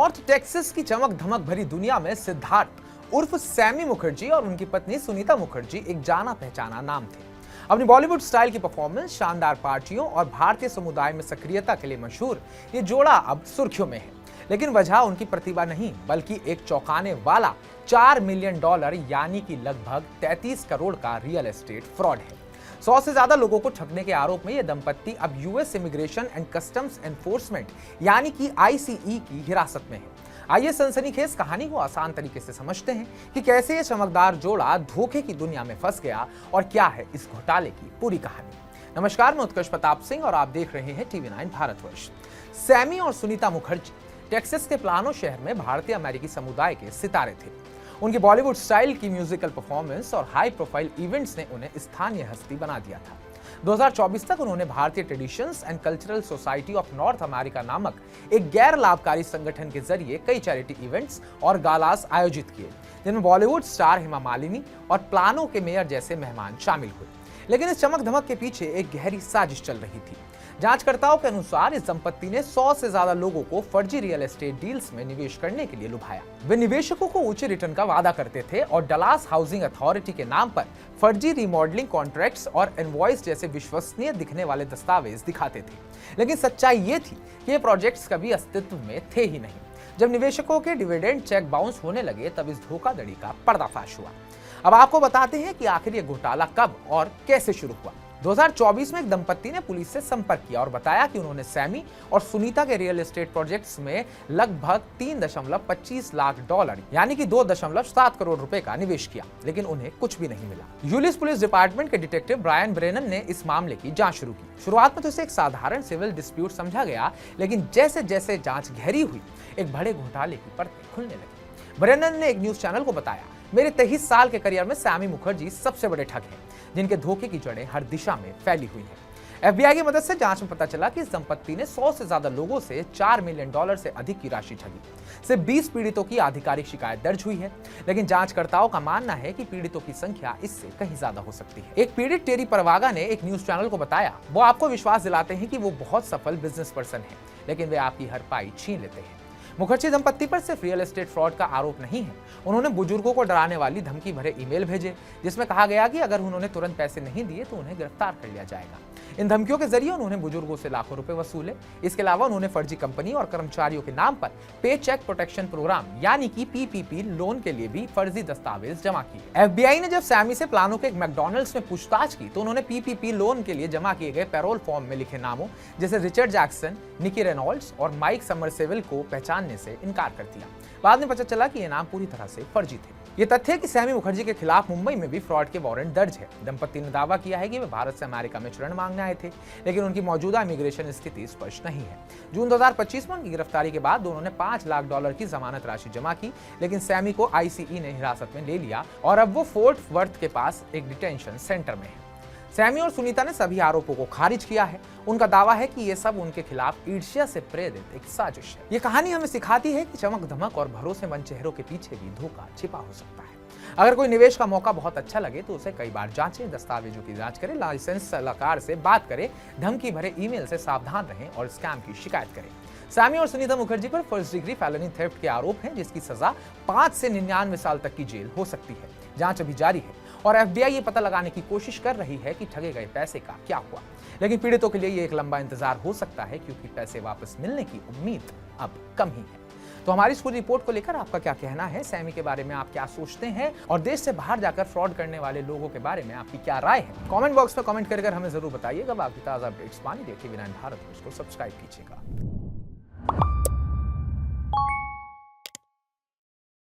North Texas की चमक धमक भरी दुनिया में सिद्धार्थ उर्फ सैमी मुखर्जी और उनकी पत्नी सुनीता मुखर्जी एक जाना पहचाना नाम थे। अपनी बॉलीवुड स्टाइल की परफॉर्मेंस, शानदार पार्टियों और भारतीय समुदाय में सक्रियता के लिए मशहूर ये जोड़ा अब सुर्खियों में है। लेकिन वजह उनकी प्रतिभा नहीं बल्कि एक चौंकाने वाला $4 मिलियन यानी कि लगभग 33 करोड़ का रियल एस्टेट फ्रॉड है। 100 से ज्यादा लोगों को ठगने के आरोप में यह दंपत्ति अब US immigration and customs enforcement यानी कि आईसीई की हिरासत में है। आइए सनसनीखेज कहानी को आसान तरीके से समझते हैं कि कैसे ये चमकदार जोड़ा धोखे की दुनिया में फंस गया और क्या है इस घोटाले की पूरी कहानी। नमस्कार, मैं उत्कर्ष प्रताप सिंह और आप देख रहे हैं TV9 भारतवर्ष। सैमी और सुनीता मुखर्जी टेक्सास के प्लानो शहर में भारतीय अमेरिकी समुदाय के सितारे थे। उनकी बॉलीवुड स्टाइल की म्यूजिकल परफॉर्मेंस और हाई प्रोफाइल इवेंट्स ने उन्हें स्थानीय हस्ती बना दिया था। 2024 तक उन्होंने भारतीय traditions and cultural society of north America नामक एक गैर लाभकारी संगठन के जरिए कई चैरिटी इवेंट्स और गालास आयोजित किए, जिनमें बॉलीवुड स्टार हेमा मालिनी और प्लानो के मेयर जैसे मेहमान शामिल हुए। लेकिन इस चमक धमक के पीछे एक गहरी साजिश चल रही थी। जांचकर्ताओं के अनुसार इस दंपत्ति ने 100 से ज्यादा लोगों को फर्जी रियल एस्टेट डील्स में निवेश करने के लिए लुभाया। वे निवेशकों को उच्च रिटर्न का वादा करते थे और डलास हाउसिंग अथॉरिटी के नाम पर फर्जी रिमॉडलिंग कॉन्ट्रैक्ट्स और इनवॉइस जैसे विश्वसनीय दिखने वाले दस्तावेज दिखाते थे। लेकिन सच्चाई ये थी कि ये प्रोजेक्ट्स कभी अस्तित्व में थे ही नहीं। जब निवेशकों के डिविडेंड चेक बाउंस होने लगे तब इस धोखाधड़ी का पर्दाफाश हुआ। अब आपको बताते हैं कि आखिर ये घोटाला कब और कैसे शुरू हुआ। 2024 में एक दंपत्ति ने पुलिस से संपर्क किया और बताया कि उन्होंने सैमी और सुनीता के रियल एस्टेट प्रोजेक्ट्स में लगभग $3.25 लाख यानी कि 2.7 करोड़ रुपए का निवेश किया, लेकिन उन्हें कुछ भी नहीं मिला। यूलिस पुलिस डिपार्टमेंट के डिटेक्टिव ब्रायन ब्रेनन ने इस मामले की जांच शुरू की। शुरुआत में तो इसे एक साधारण सिविल डिस्प्यूट समझा गया, लेकिन जैसे जैसे जांच गहरी हुई एक बड़े घोटाले की परतें खुलने लगी। ब्रेनन ने एक न्यूज चैनल को बताया, मेरे 23 साल के करियर में सैमी मुखर्जी सबसे बड़े ठग हैं, जिनके धोखे की जड़ें हर दिशा में फैली हुई हैं। FBI की मदद से जांच में पता चला कि इस दंपत्ति ने 100 से ज्यादा लोगों से $4 मिलियन से अधिक की राशि ठगी। सिर्फ 20 पीड़ितों की आधिकारिक शिकायत दर्ज हुई है, लेकिन जांचकर्ताओं का मानना है कि पीड़ितों की संख्या इससे कहीं ज्यादा हो सकती है। एक पीड़ित टेरी परवागा ने एक न्यूज चैनल को बताया, वो आपको विश्वास दिलाते हैं कि वो बहुत सफल बिजनेस पर्सन है, लेकिन वे आपकी हर पाई छीन लेते हैं। मुखर्जी दंपत्ति पर सिर्फ रियल एस्टेट फ्रॉड का आरोप नहीं है, उन्होंने बुजुर्गों को डराने वाली धमकी भरे ईमेल भेजे, जिसमें कहा गया कि अगर उन्होंने तुरंत पैसे नहीं दिए तो उन्हें गिरफ्तार कर लिया जाएगा। इन धमकियों के जरिए उन्होंने बुजुर्गों से लाखों रुपए वसूले। इसके अलावा उन्होंने फर्जी कंपनी और कर्मचारियों के नाम पर पे चेक प्रोटेक्शन प्रोग्राम यानी कि PPP लोन के लिए भी फर्जी दस्तावेज जमा किए। FBI ने जब सैमी से प्लानो के एक मैकडॉनल्ड्स में पूछताछ की तो उन्होंने PPP लोन के लिए जमा किए गए पैरोल फॉर्म में लिखे नामों जैसे रिचर्ड जैक्सन, निकी रेनॉल्ड्स और माइक समरसेविल को पहचानने से इनकार कर दिया। बाद में पता चला कि ये नाम पूरी तरह से फर्जी थे। ये तथ्य कि सैमी मुखर्जी के खिलाफ मुंबई में भी फ्रॉड के वारंट दर्ज है। दंपत्ति ने दावा किया है कि वे भारत से अमेरिका में ऋण मांगने आए थे, लेकिन उनकी मौजूदा इमिग्रेशन स्थिति स्पष्ट नहीं है। जून 2025 में उनकी गिरफ्तारी के बाद दोनों ने $5 लाख की जमानत राशि जमा की, लेकिन सैमी को आईसीई ने हिरासत में ले लिया और अब वो फोर्ट वर्थ के पास एक डिटेंशन सेंटर में है। सैमी और सुनीता ने सभी आरोपों को खारिज किया है। उनका दावा है कि ये सब उनके खिलाफ ईर्ष्या से प्रेरित एक साजिश है। ये कहानी हमें सिखाती है कि चमक धमक और भरोसेमंद चेहरों के पीछे भी धोखा छिपा हो सकता है। अगर कोई निवेश का मौका बहुत अच्छा लगे तो उसे कई बार जांचें, दस्तावेजों की जांच करें, लाइसेंस सलाहकार से बात करें, धमकी भरे ईमेल से सावधान रहें और स्कैम की शिकायत करें। सैमी और सुनीता मुखर्जी पर फर्स्ट डिग्री फेलनी थेफ्ट के आरोप हैं, जिसकी सजा 5 से 99 साल तक की जेल हो सकती है। जांच अभी जारी है और FBI ये पता लगाने की कोशिश कर रही है कि ठगे गए पैसे का क्या हुआ। लेकिन पीड़ितों के लिए ये एक लंबा इंतजार हो सकता है, क्योंकि पैसे वापस मिलने की उम्मीद अब कम ही है। तो हमारी इस पूरी रिपोर्ट को लेकर आपका क्या कहना है? सैमी के बारे में आप क्या सोचते हैं और देश से बाहर जाकर फ्रॉड करने वाले लोगों के बारे में आपकी क्या राय है? कमेंट बॉक्स में कमेंट कर हमें जरूर बताइएगा। आपकी ताजा अपडेट्स पाने के लिए TV9 भारत को सब्सक्राइब कीजिएगा।